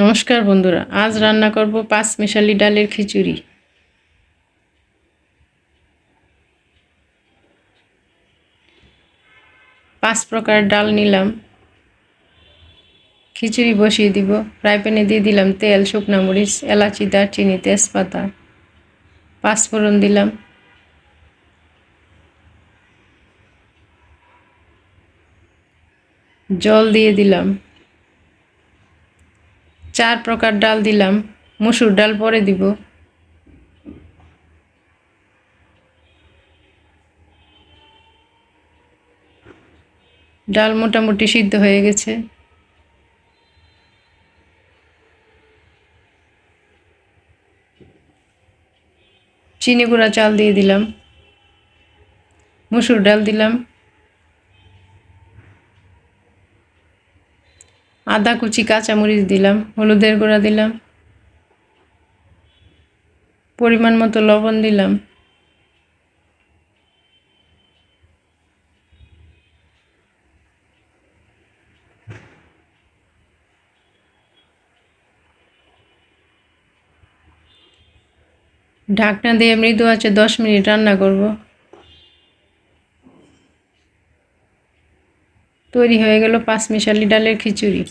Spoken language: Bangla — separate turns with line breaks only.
নমস্কার বন্ধুরা, আজ রান্না করব পাঁচমিশালি ডালের খিচুড়ি। 5 প্রকার ডাল নিলাম। খিচুড়ি বসিয়ে দিব। ফ্রাই প্যানে দিয়ে দিলাম তেল, শুকনা মরিচ, এলাচি, দারচিনি, তেজপাতা, পাঁচফোড়ন দিলাম। জল দিয়ে দিলাম। 4 প্রকার ডাল দিলাম। মসুর ডাল পরে দিব। ডাল মোটামুটি সিদ্ধ হয়ে গেছে। চিনি গুঁড়া চাল দিয়ে দিলাম। মসুর ডাল দিলাম। আদা কুচি, কাঁচামরিচ দিলাম। হলুদের গুঁড়া দিলাম। পরিমাণ মতো লবণ দিলাম। ঢাকনা দিয়ে মৃদু আঁচে 10 মিনিট রান্না করব। তৈরি হয়ে গেল পাঁচমিশালি ডালের খিচুড়ি।